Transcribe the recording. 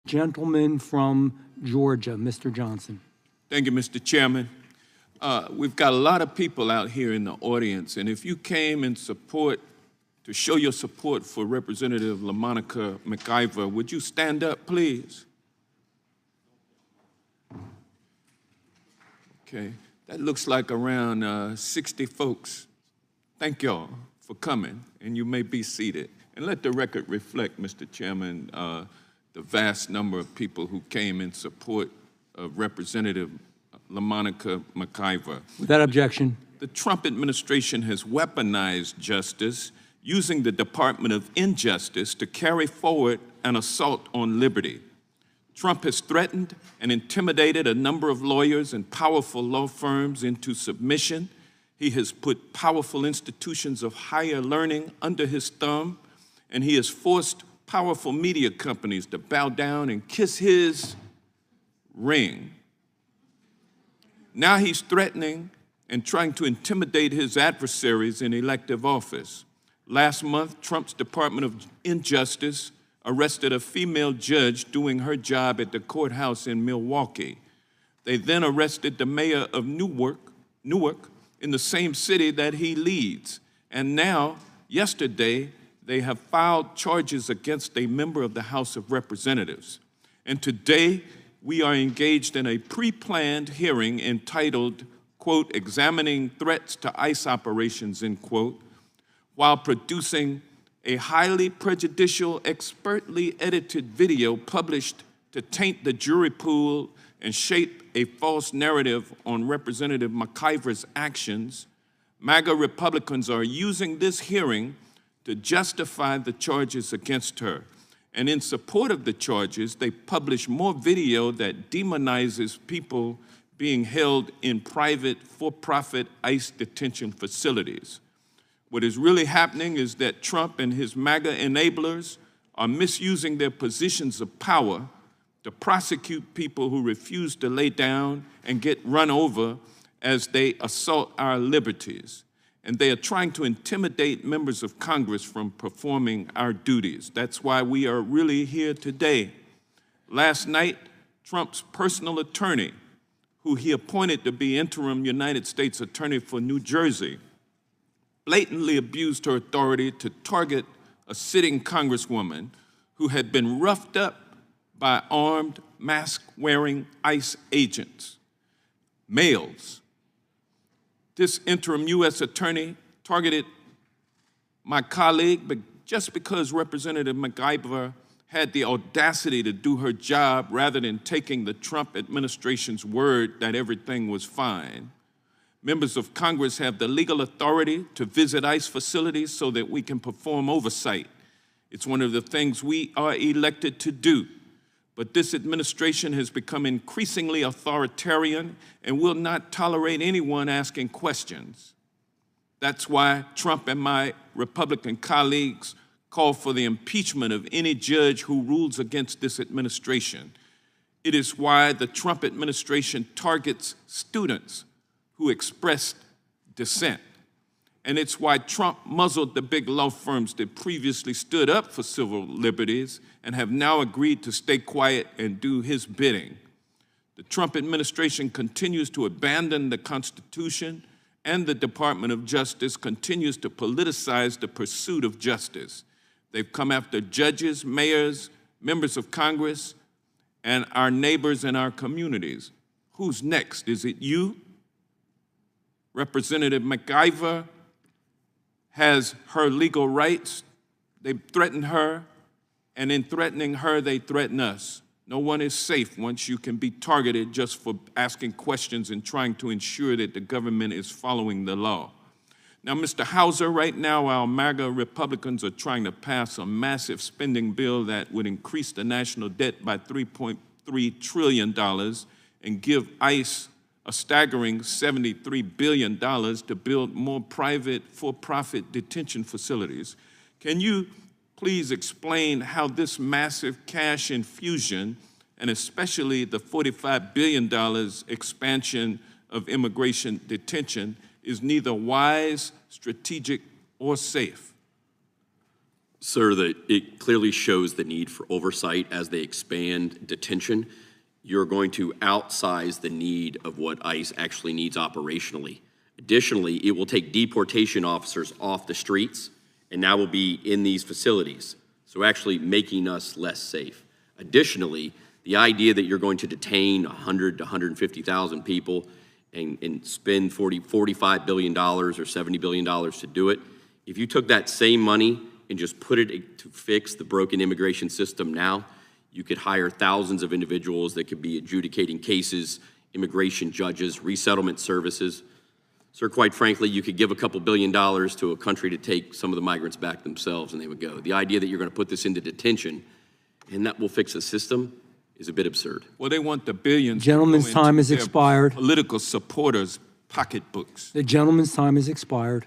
Gentleman from Georgia, Mr. Johnson. Thank you, Mr. Chairman. We've got a lot of people out here in the audience, and if you came in support, to show your support for Representative LaMonica McIver, would you stand up, please? Okay, that looks like around 60 folks. Thank y'all for coming, and you may be seated. And let the record reflect, Mr. Chairman, the vast number of people who came in support of Representative LaMonica McIver. Without objection. The Trump administration has weaponized justice, using the Department of Injustice to carry forward an assault on liberty. Trump has threatened and intimidated a number of lawyers and powerful law firms into submission. He has put powerful institutions of higher learning under his thumb, and he has forced powerful media companies to bow down and kiss his ring. Now he's threatening and trying to intimidate his adversaries in elective office. Last month, Trump's Department of Injustice arrested a female judge doing her job at the courthouse in Milwaukee. They then arrested the mayor of Newark, in the same city that he leads. And now, yesterday, they have filed charges against a member of the House of Representatives. And today, we are engaged in a pre-planned hearing entitled, quote, "Examining Threats to ICE Operations," end quote, while producing a highly prejudicial, expertly edited video published to taint the jury pool and shape a false narrative on Representative McIver's actions. MAGA Republicans are using this hearing to justify the charges against her. And in support of the charges, they publish more video that demonizes people being held in private, for-profit ICE detention facilities. What is really happening is that Trump and his MAGA enablers are misusing their positions of power to prosecute people who refuse to lay down and get run over as they assault our liberties. And they are trying to intimidate members of Congress from performing our duties. That's why we are really here today. Last night, Trump's personal attorney, who he appointed to be interim United States Attorney for New Jersey, blatantly abused her authority to target a sitting congresswoman who had been roughed up by armed, mask-wearing ICE agents, males. This interim U.S. attorney targeted my colleague, but just because Representative McIver had the audacity to do her job rather than taking the Trump administration's word that everything was fine. Members of Congress have the legal authority to visit ICE facilities so that we can perform oversight. It's one of the things we are elected to do. But this administration has become increasingly authoritarian and will not tolerate anyone asking questions. That's why Trump and my Republican colleagues call for the impeachment of any judge who rules against this administration. It is why the Trump administration targets students who expressed dissent. And it's why Trump muzzled the big law firms that previously stood up for civil liberties and have now agreed to stay quiet and do his bidding. The Trump administration continues to abandon the Constitution, and the Department of Justice continues to politicize the pursuit of justice. They've come after judges, mayors, members of Congress, and our neighbors and our communities. Who's next? Is it you? Representative McIver has her legal rights. They threaten her, and in threatening her, they threaten us. No one is safe once you can be targeted just for asking questions and trying to ensure that the government is following the law. Now, Mr. Hauser, right now our MAGA Republicans are trying to pass a massive spending bill that would increase the national debt by $3.3 trillion and give ICE a staggering $73 billion to build more private, for-profit detention facilities. Can you please explain how this massive cash infusion, and especially the $45 billion expansion of immigration detention, is neither wise, strategic, or safe? Sir, it clearly shows the need for oversight as they expand detention. You're going to outsize the need of what ICE actually needs operationally. Additionally, it will take deportation officers off the streets and now will be in these facilities, so actually making us less safe. Additionally, the idea that you're going to detain 100 to 150,000 people and spend $45 billion or $70 billion to do it, if you took that same money and just put it to fix the broken immigration system now, you could hire thousands of individuals that could be adjudicating cases, immigration judges, resettlement services. Sir, quite frankly, you could give a couple $2 billion to a country to take some of the migrants back themselves and they would go. The idea that you're going to put this into detention and that will fix the system is a bit absurd. Well, they want the billions. Gentleman's to go time into has their expired. Political supporters' pocketbooks. The gentleman's time has expired.